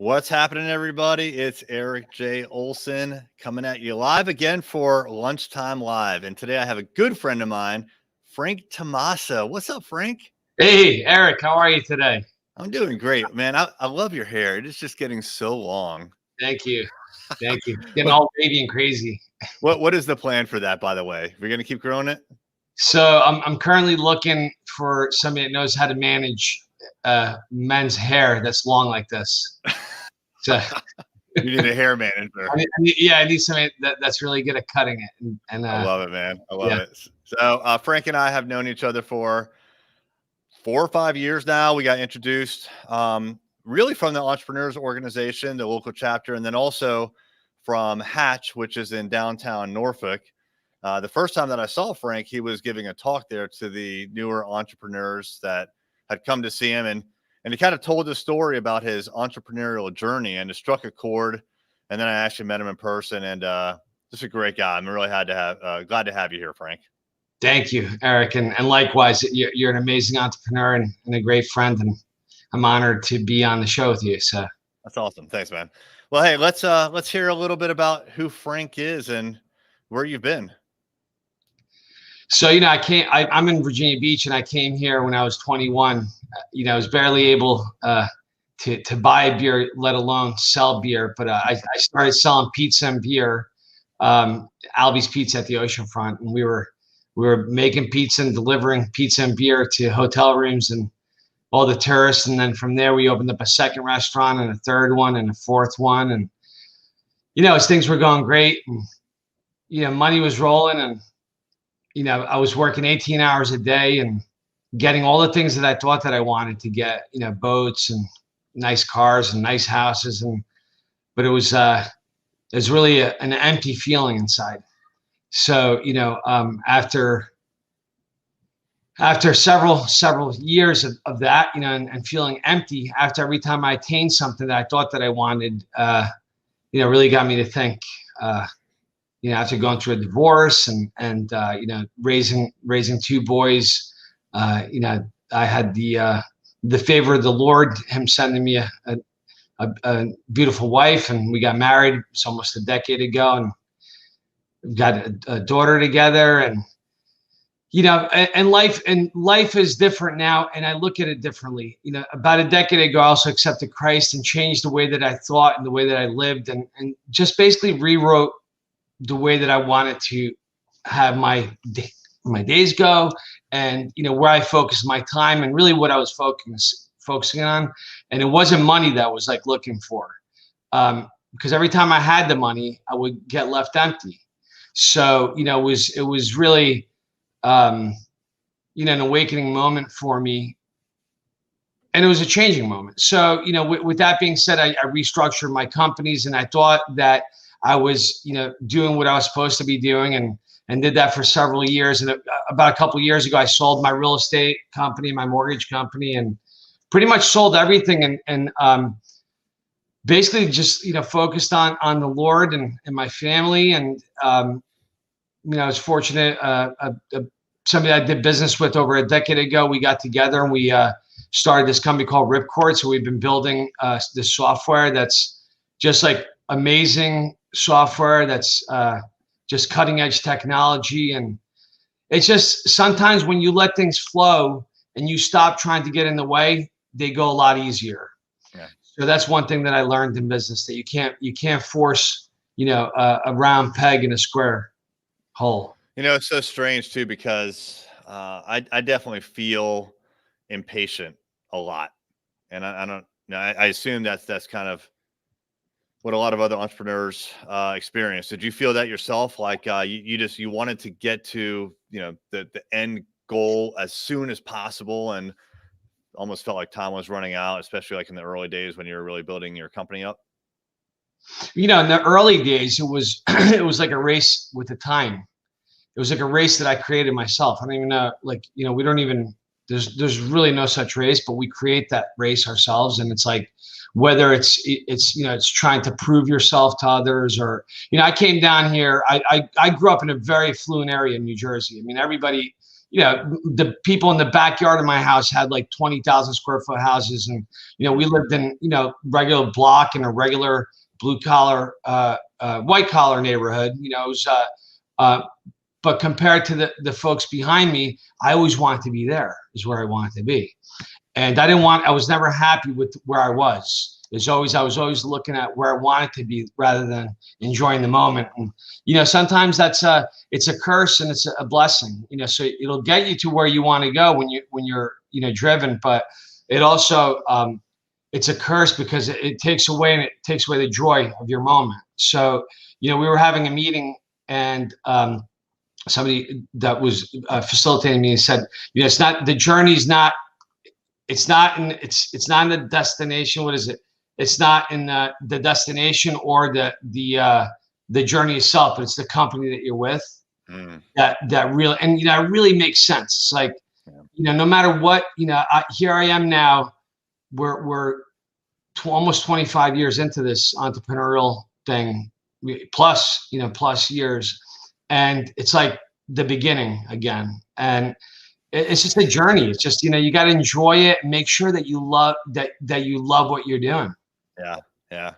What's happening, everybody? It's Eric J. Olson coming at you live again for Lunchtime Live. And today I have a good friend of mine, Frank Tommaso. What's up, Frank? Hey, Eric, how are you today? I'm doing great, man. I love your hair. It is just getting so long. Thank you. Thank you. Getting What, all wavy and crazy. what is the plan for that, by the way? We're going to keep growing it? So I'm currently looking for somebody that knows how to manage men's hair that's long like this. So You need a hair manager. I need somebody that's really good at cutting it. And I love it, man. I love it. So Frank and I have known each other for 4 or 5 years now. We got introduced really from the Entrepreneurs Organization, the local chapter, and then also from Hatch, which is in downtown Norfolk. The first time that I saw Frank, he was giving a talk there to the newer entrepreneurs that had come to see him. And he kind of told the story about his entrepreneurial journey, and it struck a chord. And then I actually met him in person, and just a great guy. I'm really glad to have you here, Frank. Thank you, Eric. And likewise, you're an amazing entrepreneur and a great friend. And I'm honored to be on the show with you. So that's awesome. Thanks, man. Well, hey, let's hear a little bit about who Frank is and where you've been. So, I'm in Virginia Beach, and I came here when I was 21. I was barely able to buy beer, let alone sell beer. But I started selling pizza and beer, Albi's Pizza at the oceanfront. And we were making pizza and delivering pizza and beer to hotel rooms and all the tourists. And then from there, we opened up a second restaurant and a third one and a fourth one. And, as things were going great and, money was rolling, and, I was working 18 hours a day and getting all the things that I thought that I wanted to get, boats and nice cars and nice houses. But it was really an empty feeling inside. So, after several years of that, and feeling empty after every time I attained something that I thought that I wanted, really got me to think, after going through a divorce and raising 2 boys, I had the favor of the Lord, him sending me a beautiful wife, and we got married. It's almost a decade ago, and we've got a daughter together. And life is different now, and I look at it differently. About a decade ago, I also accepted Christ and changed the way that I thought and the way that I lived, and just basically rewrote the way that I wanted to have my days go, and where I focused my time, and really what I was focusing on. And it wasn't money that I was like looking for, because every time I had the money, I would get left empty. So it was really an awakening moment for me, and it was a changing moment. So with that being said, I restructured my companies, and I thought that I was, doing what I was supposed to be doing, and did that for several years. And about a couple of years ago, I sold my real estate company, my mortgage company, and pretty much sold everything. And basically just, focused on the Lord and my family. And, I was fortunate, somebody I did business with over a decade ago, we got together and we started this company called Ripcord. So we've been building this software that's just like amazing software that's just cutting edge technology. And it's just sometimes when you let things flow and you stop trying to get in the way, they go a lot easier. Yeah. So that's one thing that I learned in business, that you can't force a round peg in a square hole. It's so strange too, because I definitely feel impatient a lot, and I don't know. I assume that's kind of what a lot of other entrepreneurs experience. Did you feel that yourself? Like you wanted to get to the end goal as soon as possible, and almost felt like time was running out, especially like in the early days when you were really building your company up? In the early days, it was like a race with the time. It was like a race that I created myself. I don't even know, we don't even, there's really no such race, but we create that race ourselves. And it's like, whether it's trying to prove yourself to others, or, I came down here, I grew up in a very affluent area in New Jersey. I mean, everybody, the people in the backyard of my house had like 20,000 square foot houses. And, we lived in, regular block in a regular blue collar, white collar neighborhood. It was, but compared to the folks behind me, I always wanted to be there, is where I wanted to be. And I was never happy with where I was. I was always looking at where I wanted to be rather than enjoying the moment. And, sometimes it's a curse and it's a blessing, so it'll get you to where you want to go when you're, driven, but it also, it's a curse because it takes away the joy of your moment. So, we were having a meeting, and, somebody that was facilitating me said, it's not the journey's not, it's not in the destination. What is it? It's not in the destination or the journey itself, but it's the company that you're with. That really, and it really makes sense. It's like, no matter what, here I am now. We're almost 25 years into this entrepreneurial thing, plus years. And it's like the beginning again. And it's just a journey. It's just, you got to enjoy it and make sure that you love what you're doing. Yeah.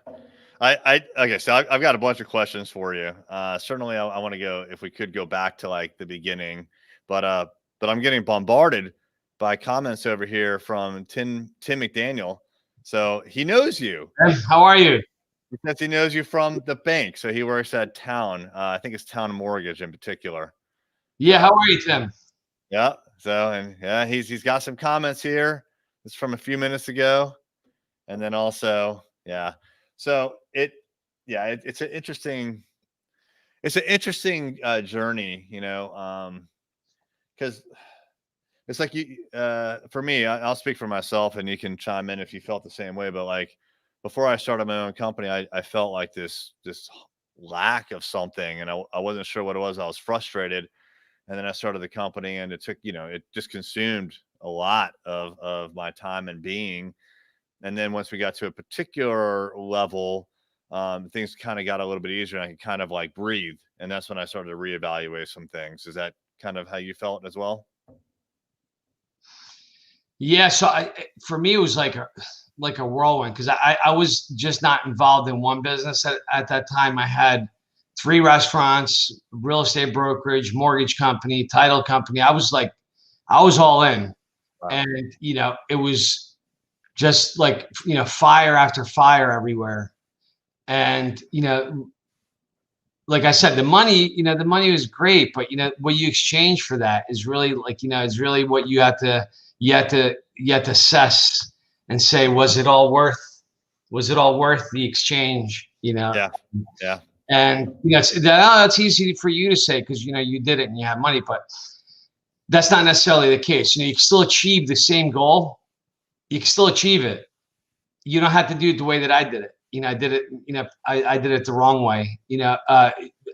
Okay. So I've got a bunch of questions for you. Certainly I want to go, if we could go back to like the beginning, but I'm getting bombarded by comments over here from Tim McDaniel. So he knows you. Hey, how are you? Because he knows you from the bank. So he works at Town. I think it's Town Mortgage in particular. Yeah. How are you, Tim? Yeah. So, and yeah, he's got some comments here. It's from a few minutes ago. And then also, yeah. So it's an interesting journey, because it's like for me, I'll speak for myself and you can chime in if you felt the same way, but like, before I started my own company, I felt like this lack of something, and I wasn't sure what it was. I was frustrated, and then I started the company, and it took, it just consumed a lot of my time and being. And then once we got to a particular level, things kind of got a little bit easier, and I could kind of like breathe. And that's when I started to reevaluate some things. Is that kind of how you felt as well? Yeah. So for me, it was like a whirlwind, because I was just not involved in one business at that time. I had 3 restaurants, real estate brokerage, mortgage company, title company. I was all in. Wow. And, it was just like, fire after fire everywhere. And, like I said, the money was great, but, what you exchange for that is really like, it's really what you have to assess and say, was it all worth the exchange? Yeah. And that's easy for you to say because you did it and you have money, but that's not necessarily the case. You can still achieve the same goal. You can still achieve it. You don't have to do it the way that I did it. I did it. I did it the wrong way.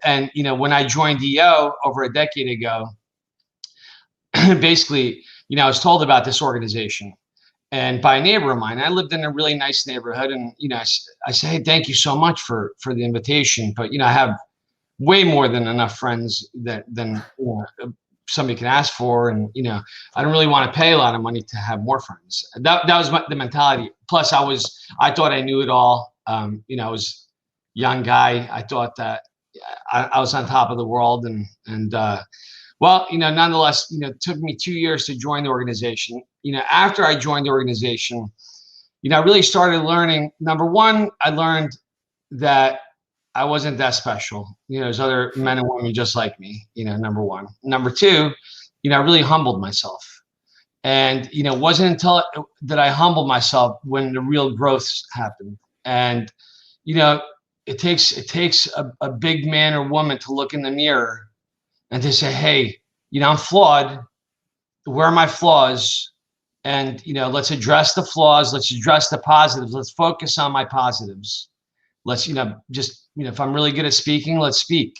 And when I joined EO over a decade ago, basically, I was told about this organization. And by a neighbor of mine, I lived in a really nice neighborhood, and I say, hey, thank you so much for the invitation, but I have way more than enough friends than somebody can ask for, and I don't really want to pay a lot of money to have more friends. That was the mentality. Plus, I thought I knew it all. I was a young guy. I thought that I was on top of the world, and well, nonetheless, it took me 2 years to join the organization. After I joined the organization, I really started learning. Number one, I learned that I wasn't that special. There's other men and women just like me, number one. Number two, I really humbled myself. And, it wasn't until that I humbled myself when the real growth happened. And, it takes a big man or woman to look in the mirror and to say, hey, I'm flawed. Where are my flaws? And, let's address the flaws. Let's address the positives. Let's focus on my positives. Let's, just, if I'm really good at speaking, let's speak,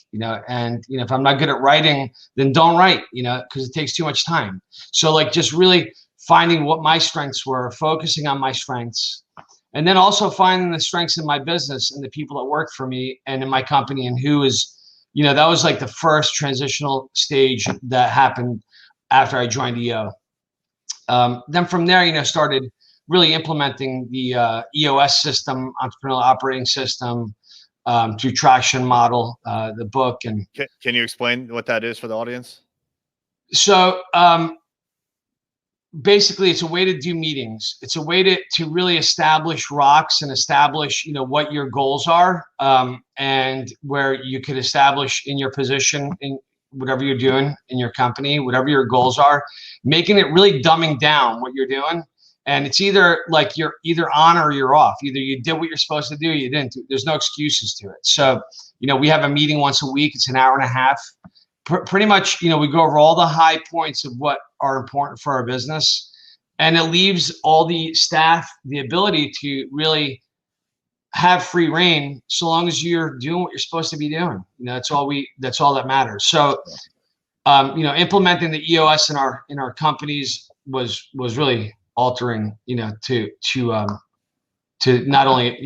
and, if I'm not good at writing, then don't write, because it takes too much time. So like just really finding what my strengths were, focusing on my strengths, and then also finding the strengths in my business and the people that work for me and in my company, and who is, that was like the first transitional stage that happened after I joined EO. Then from there, started really implementing the EOS system, Entrepreneurial Operating System, through Traction Model, the book. And can you explain what that is for the audience? So basically, it's a way to do meetings. It's a way to really establish rocks and establish, what your goals are, and where you could establish in your position in whatever you're doing in your company, whatever your goals are, making it really dumbing down what you're doing. And it's either like you're either on or you're off. Either you did what you're supposed to do, or you didn't. There's no excuses to it. So, we have a meeting once a week. It's an hour and a half. Pretty much, we go over all the high points of what are important for our business, and it leaves all the staff the ability to really have free reign, so long as you're doing what you're supposed to be doing. That's all that matters. So, implementing the EOS in our companies was really altering, to not only,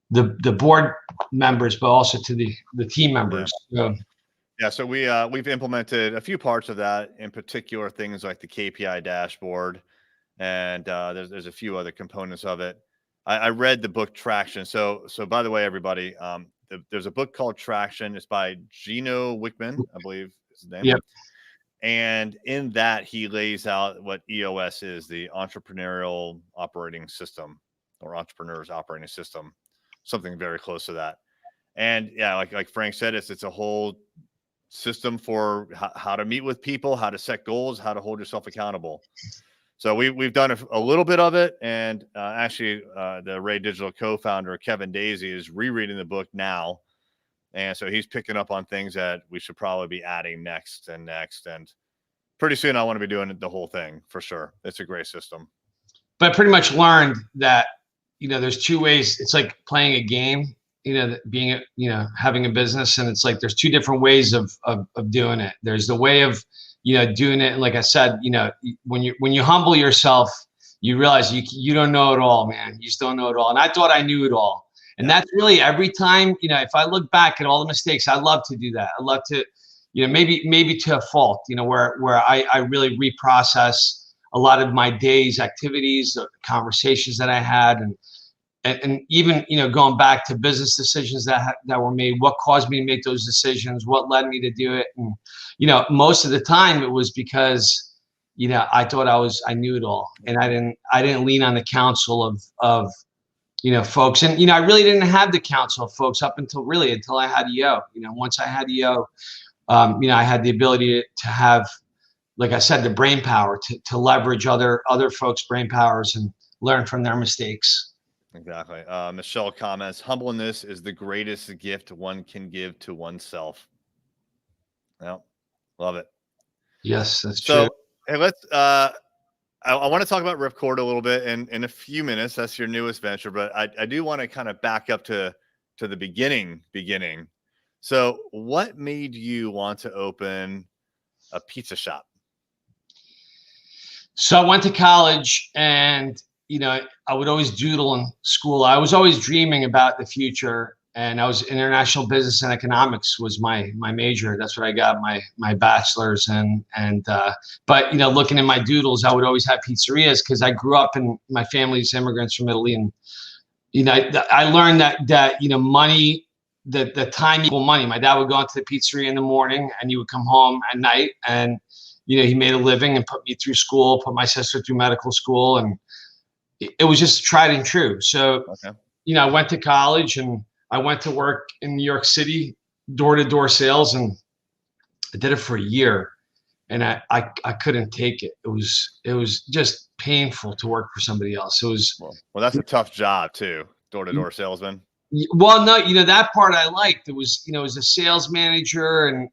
the board members, but also to the team members. So we've implemented a few parts of that, in particular things like the KPI dashboard, and there's a few other components of it. I read the book Traction. So by the way, everybody, there's a book called Traction. It's by Gino Wickman, I believe is his name. Yep. And in that, he lays out what EOS is, the Entrepreneurial Operating System, or Entrepreneur's Operating System, something very close to that. And yeah, like Frank said, it's a whole system for how to meet with people, how to set goals, how to hold yourself accountable. So we've done a little bit of it. And actually, the Ray Digital co-founder, Kevin Daisy, is rereading the book now. And so he's picking up on things that we should probably be adding next. And pretty soon I want to be doing the whole thing for sure. It's a great system. But I pretty much learned that, there's two ways. It's like playing a game, being, having a business. And it's like, there's two different ways of doing it. There's the way of, doing it. And like I said, when you humble yourself, you realize you don't know it all, man. You just don't know it all. And I thought I knew it all. And that's really every time, if I look back at all the mistakes, I love to do that. I love to, maybe to a fault, where I really reprocess a lot of my day's activities, the conversations that I had, and even, going back to business decisions that were made, what caused me to make those decisions, what led me to do it. And, most of the time it was because, I thought I knew it all, and I didn't lean on the counsel of folks. And, I really didn't have the counsel of folks until I had EO. Once I had EO, I had the ability to have, like I said, the brain power to leverage other folks' brain powers and learn from their mistakes. Exactly. Michelle comments, humbleness is the greatest gift one can give to oneself. Well, love it. Yes, that's true. Hey, let's, I want to talk about Ripcord a little bit in a few minutes. That's your newest venture, but I do want to kind of back up to the beginning. So what made you want to open a pizza shop? So I went to college, and, I would always doodle in school. I was always dreaming about the future, and I was international business and economics was my major. That's what I got my bachelor's but looking at my doodles, I would always have pizzerias because I grew up in my family's immigrants from Italy, and I learned that money, the time equal money. My dad would go into the pizzeria in the morning, and he would come home at night, and he made a living and put me through school, put my sister through medical school, and it was just tried and true. So I went to college, and I went to work in New York City, door-to-door sales, and I did it for a year, and I couldn't take it. It was just painful to work for somebody else. It was well, that's a tough job too, door-to-door salesman. Well, no, that part I liked. It was, as a sales manager, and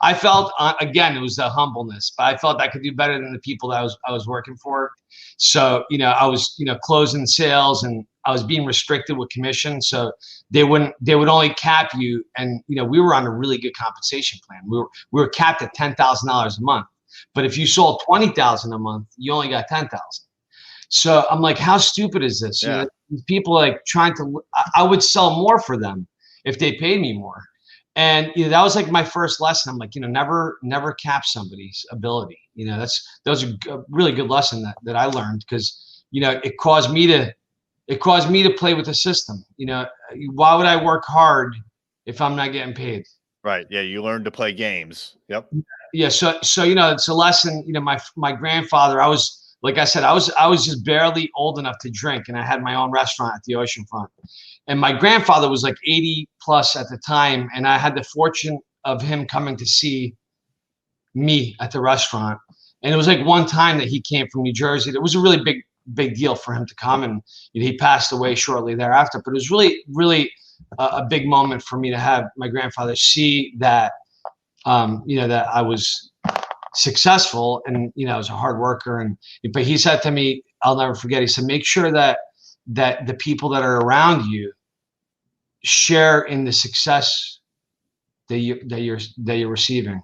I felt, again, it was the humbleness, but I felt I could do better than the people that I was working for. So, I was, closing sales, and I was being restricted with commission. So they would only cap you. And, we were on a really good compensation plan. We were capped at $10,000 a month, but if you sold 20,000 a month, you only got 10,000. So I'm like, how stupid is this? Yeah. People like trying to, I would sell more for them if they paid me more. And that was like my first lesson. I'm like, never cap somebody's ability. That was a really good lesson that I learned, because it caused me to play with the system. Why would I work hard if I'm not getting paid? Right. Yeah. You learn to play games. Yep. Yeah. So it's a lesson. My grandfather, like I said, I was just barely old enough to drink, and I had my own restaurant at the oceanfront. And my grandfather was like 80 plus at the time, and I had the fortune of him coming to see me at the restaurant. And it was like one time that he came from New Jersey. It was a really big deal for him to come, and he passed away shortly thereafter. But it was really a big moment for me to have my grandfather see that, that I was successful, and I was a hard worker. But he said to me, I'll never forget, he said, make sure that the people that are around you share in the success that you're receiving,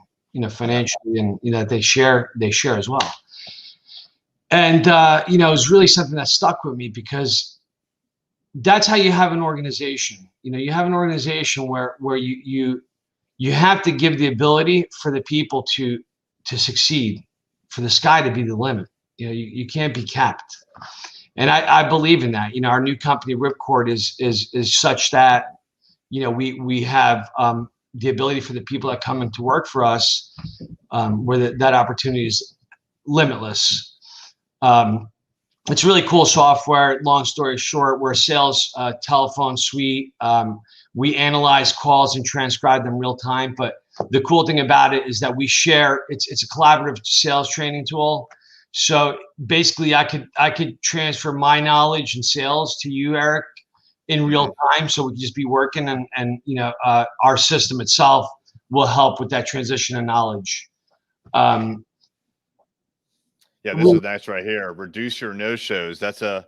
financially, and that they share as well. And it was really something that stuck with me, because that's how you have an organization. You have an organization where you have to give the ability for the people to succeed, for the sky to be the limit. You can't be capped. And I believe in that. Our new company, Ripcord, is such that, we have the ability for the people that come in to work for us, where that opportunity is limitless. It's really cool software. Long story short, we're a sales telephone suite. We analyze calls and transcribe them real time. But the cool thing about it is that we share. It's a collaborative sales training tool. So basically, I could transfer my knowledge and sales to you, Eric, in real time. So we can just be working, and our system itself will help with that transition of knowledge. Yeah, this is nice right here. Reduce your no-shows. That's a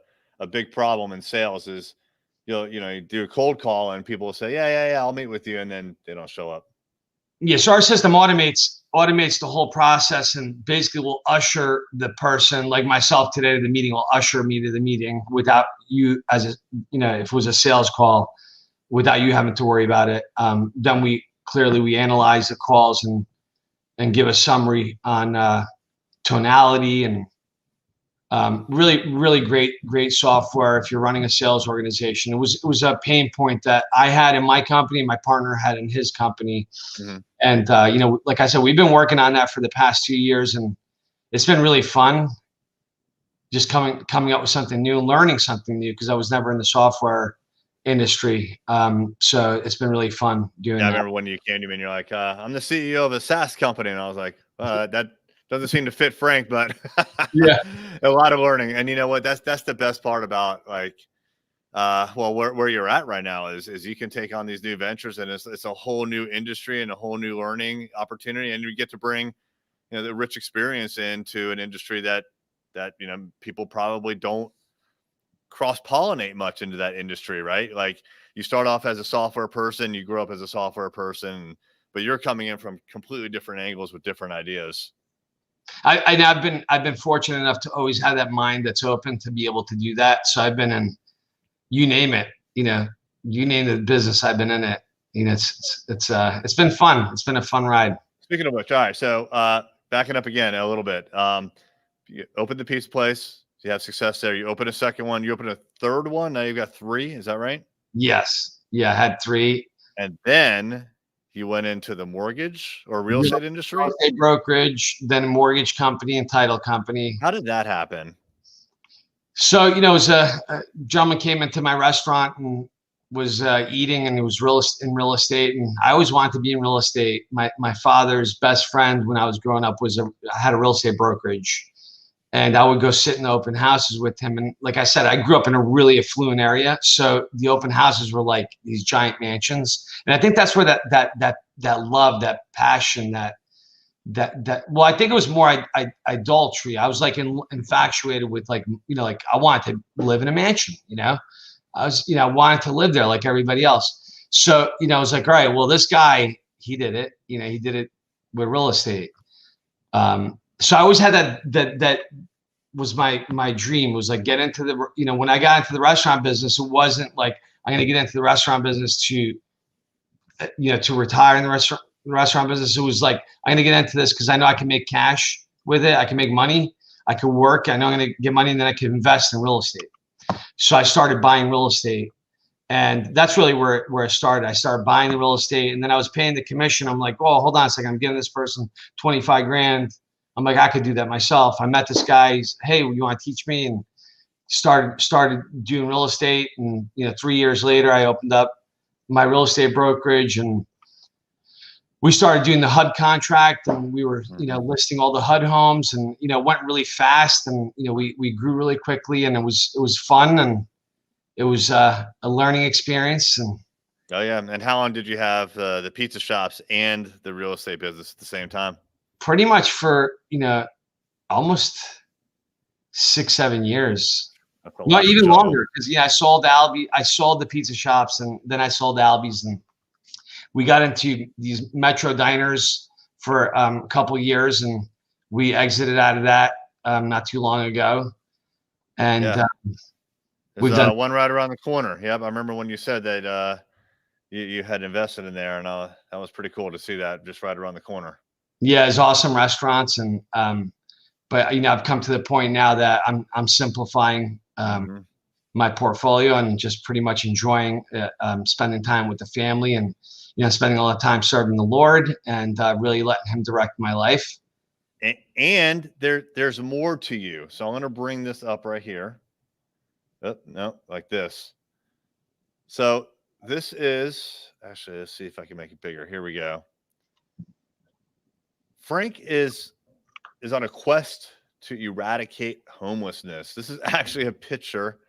big problem in sales. Is you do a cold call and people will say, yeah, I'll meet with you, and then they don't show up. Yeah, so our system automates the whole process, and basically will usher the person, like myself today, to the meeting. Will usher me to the meeting without you, if it was a sales call, without you having to worry about it. Then we analyze the calls and give a summary on tonality, and really great software if you're running a sales organization. It was a pain point that I had in my company, my partner had in his company. Mm-hmm. And like I said, we've been working on that for the past 2 years, and it's been really fun just coming up with something new, learning something new, because I was never in the software industry. So it's been really fun doing that. I remember when you came to me and you're like, I'm the CEO of a SaaS company, and I was like, that doesn't seem to fit Frank, but yeah, a lot of learning. And you know what? That's the best part about where you're at right now is you can take on these new ventures, and it's a whole new industry and a whole new learning opportunity, and you get to bring the rich experience into an industry that people probably don't cross-pollinate much into that industry, right? Like, you start off as a software person, you grow up as a software person, but you're coming in from completely different angles with different ideas. I've been fortunate enough to always have that mind that's open to be able to do that. So I've been in, you name it, you name the business, I've been in it. It's been fun. It's been a fun ride. Speaking of which, all right. So backing up again a little bit, you opened the pizza place. You have success there. You open a second one. You open a third one. Now you've got 3. Is that right? Yes. Yeah, I had 3. And then you went into the mortgage or real estate industry? Real estate brokerage, then a mortgage company and title company. How did that happen? So, it was a gentleman came into my restaurant and was eating, and it was in real estate. And I always wanted to be in real estate. My father's best friend when I was growing up had a real estate brokerage. And I would go sit in the open houses with him. And like I said, I grew up in a really affluent area. So the open houses were like these giant mansions. And I think that's where that love, that passion, well, I think it was more idolatry. I was like infatuated with like I wanted to live in a mansion, I was, I wanted to live there like everybody else. So, I was like, all right, well, this guy, he did it, he did it with real estate. So I always had that was my dream, was like get into the, when I got into the restaurant business, it wasn't like I'm going to get into the restaurant business to to retire in the restaurant business. It was like, I'm going to get into this because I know I can make cash with it. I can make money. I can work. I know I'm going to get money, and then I can invest in real estate. So I started buying real estate. And that's really where it started. I started buying the real estate, and then I was paying the commission. I'm like, oh, hold on a second. I'm giving this person 25 grand. I'm like, I could do that myself. I met this guy. He's, hey, you want to teach me? And started doing real estate. And 3 years later, I opened up my real estate brokerage, and we started doing the HUD contract, and we were listing all the HUD homes, and went really fast, and we grew really quickly, and it was fun, and it was a learning experience. And oh yeah. And how long did you have the pizza shops and the real estate business at the same time? Pretty much for almost 6-7 years. Not even longer, because I sold the pizza shops, and then I sold Albies, and we got into these Metro diners for a couple of years, and we exited out of that not too long ago. And we've done one right around the corner. Yep, I remember when you said that you had invested in there, and that was pretty cool to see that just right around the corner. Yeah, it's awesome restaurants, and but I've come to the point now that I'm simplifying my portfolio and just pretty much enjoying spending time with the family, and spending a lot of time serving the Lord, and really letting Him direct my life. And there's more to you. So I'm going to bring this up right here. Oh, no, like this. So this is actually, let's see if I can make it bigger. Here we go. Frank is on a quest to eradicate homelessness. This is actually a picture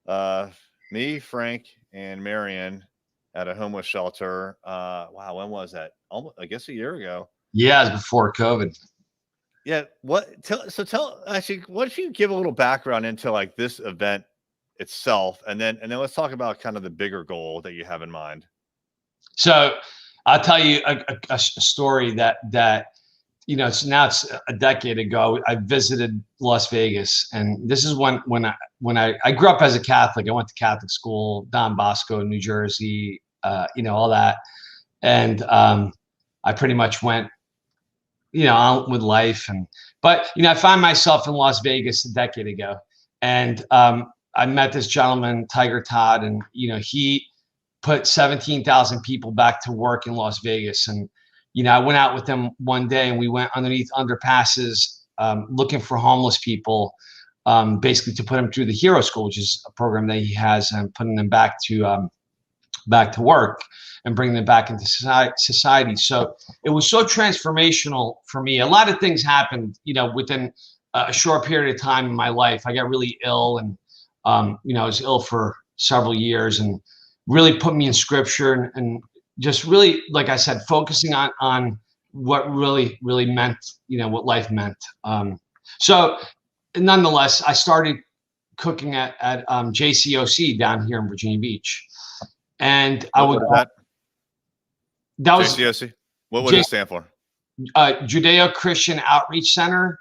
of me, Frank, and Marion at a homeless shelter. Wow, when was that? Almost, I guess, a year ago. Yeah, it was before COVID. Yeah. Actually, what if you give a little background into like this event itself, and then let's talk about kind of the bigger goal that you have in mind. So I'll tell you a story that it's a decade ago. I visited Las Vegas, and this is when I grew up as a Catholic. I went to Catholic school, Don Bosco, New Jersey, all that, and I pretty much went on with life. But I found myself in Las Vegas a decade ago, and I met this gentleman, Tiger Todd, and he put 17,000 people back to work in Las Vegas. And I went out with him one day, and we went underneath underpasses looking for homeless people, basically to put them through the Hero School, which is a program that he has, and putting them back to work and bringing them back into society. So it was so transformational for me. A lot of things happened, within a short period of time in my life. I got really ill, and I was ill for several years, and really put me in scripture, and just really, like I said, focusing on what really meant, what life meant. So nonetheless, I started cooking at JCOC down here in Virginia Beach. And I would, that was JCOC. What would it stand for? Judeo-Christian Outreach Center.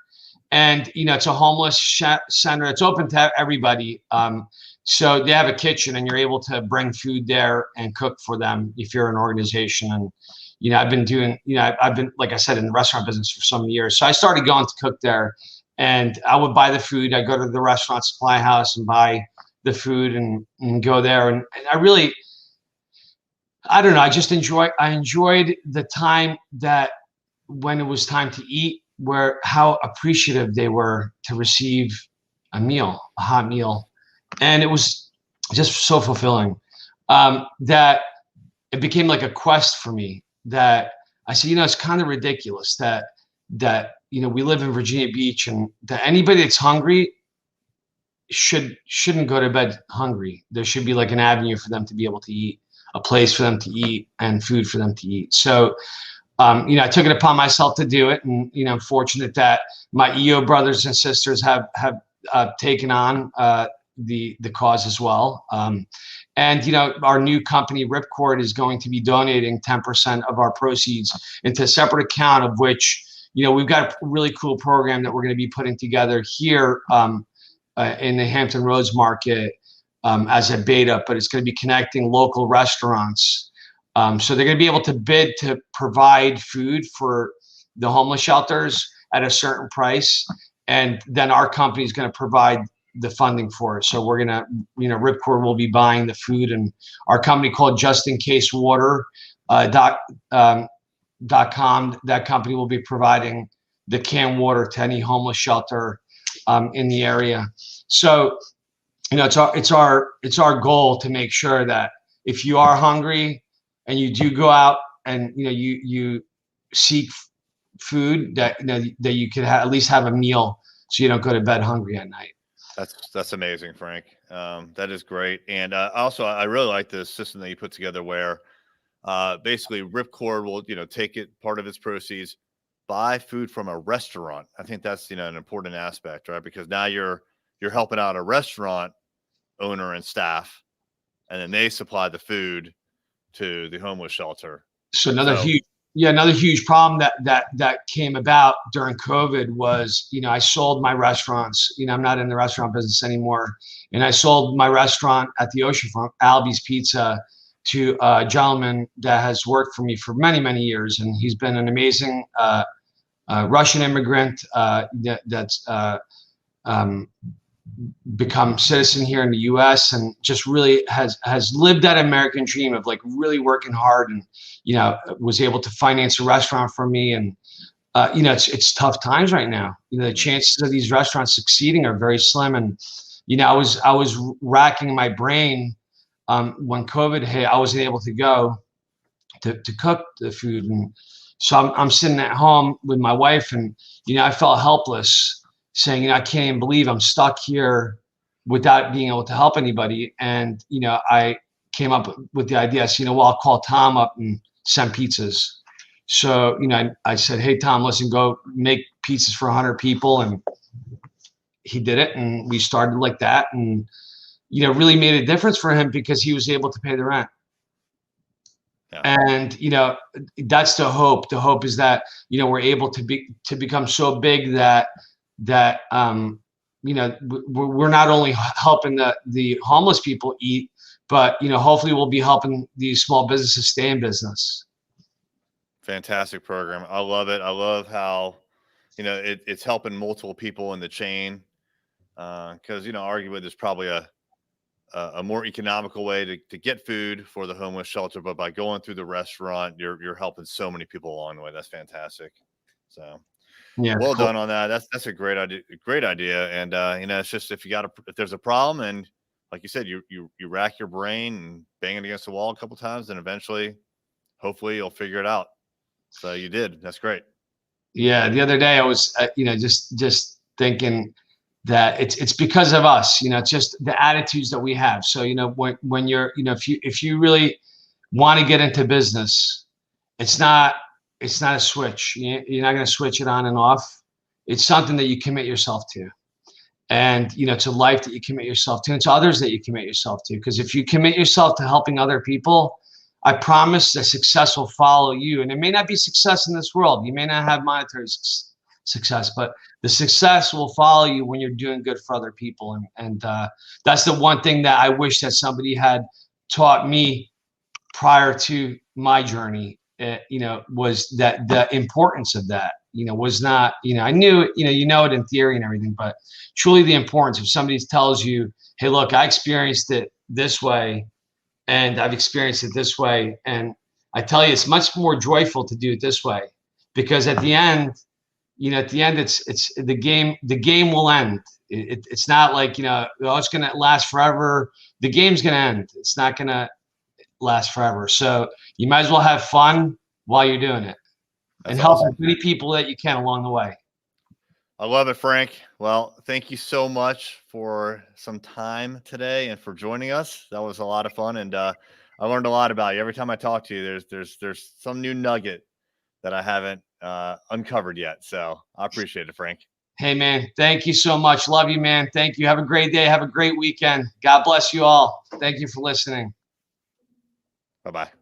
And, it's a homeless center. It's open to everybody. So they have a kitchen, and you're able to bring food there and cook for them if you're an organization. And, I've been doing, I've been, like I said, in the restaurant business for some years. So I started going to cook there, and I would buy the food. I go to the restaurant supply house and buy the food and go there. And I really, I don't know, I enjoyed the time that when it was time to eat, where how appreciative they were to receive a hot meal. And it was just so fulfilling that it became like a quest for me, that I said, it's kind of ridiculous that we live in Virginia Beach, and that anybody that's hungry shouldn't go to bed hungry. There should be like an avenue for them to be able to eat, a place for them to eat, and food for them to eat. So I took it upon myself to do it, and I'm fortunate that my EO brothers and sisters have taken on the cause as well. And our new company Ripcord is going to be donating 10% of our proceeds into a separate account, of which we've got a really cool program that we're going to be putting together here in the Hampton Roads market as a beta, but it's going to be connecting local restaurants So they're going to be able to bid to provide food for the homeless shelters at a certain price. And then our company is going to provide the funding for it. So we're going to, Ripcord will be buying the food, and our company called Just In Case Water, .com, that company will be providing the canned water to any homeless shelter in the area. So, it's our goal to make sure that if you are hungry and you do go out and you seek food, that that you could at least have a meal, so you don't go to bed hungry at night. That's amazing, Frank. That is great. And also, I really like the system that you put together where basically Ripcord will, take part of its proceeds, buy food from a restaurant. I think that's, an important aspect, right? Because now you're helping out a restaurant owner and staff, and then they supply the food to the homeless shelter. So another huge problem that came about during COVID was, I sold my restaurants. I'm not in the restaurant business anymore, and I sold my restaurant at the oceanfront, Albie's Pizza, to a gentleman that has worked for me for many, many years, and he's been an amazing Russian immigrant that's become citizen here in the U.S. and just really has lived that American dream of like really working hard, and was able to finance a restaurant for me. And it's tough times right now. The chances of these restaurants succeeding are very slim. And I was racking my brain when COVID hit. I wasn't able to go to cook the food, and so I'm sitting at home with my wife, and I felt helpless, saying, I can't even believe I'm stuck here without being able to help anybody. And, I came up with the idea. I said, well, I'll call Tom up and send pizzas. So, I said, hey, Tom, listen, go make pizzas for 100 people. And he did it. And we started like that, and, really made a difference for him because he was able to pay the rent. Yeah. And, that's the hope. The hope is that, we're able to become so big that we're not only helping the homeless people eat, but hopefully we'll be helping these small businesses stay in business. Fantastic program. I love it. I love how it's helping multiple people in the chain, because arguably there's probably a more economical way to get food for the homeless shelter, but by going through the restaurant, you're helping so many people along the way. That's fantastic. So yeah, well done on that. That's a great idea. Great idea. And it's just if there's a problem, and like you said, you rack your brain and bang it against the wall a couple times, and eventually, hopefully, you'll figure it out. So you did. That's great. Yeah. The other day I was, just thinking that it's because of us. It's just the attitudes that we have. So when you're, if you really want to get into business, it's not a switch. You're not going to switch it on and off. It's something that you commit yourself to. And, it's a life that you commit yourself to. And it's others that you commit yourself to. Because if you commit yourself to helping other people, I promise that success will follow you. And it may not be success in this world. You may not have monetary success, but the success will follow you when you're doing good for other people. And that's the one thing that I wish that somebody had taught me prior to my journey. Was that the importance of that, was not, I knew, it in theory and everything, but truly the importance if somebody tells you, hey, look, I experienced it this way and I've experienced it this way. And I tell you, it's much more joyful to do it this way, because at the end, it's the game will end. It's not like, it's going to last forever. The game's going to end. It's not going to last forever. So you might as well have fun while you're doing it. That's and help awesome. As many people that you can along the way. I love it, Frank. Well, thank you so much for some time today and for joining us. That was a lot of fun, and I learned a lot about you. Every time I talk to you, there's some new nugget that I haven't uncovered yet. So I appreciate it, Frank. Hey, man, thank you so much. Love you, man. Thank you. Have a great day. Have a great weekend. God bless you all. Thank you for listening. Bye-bye.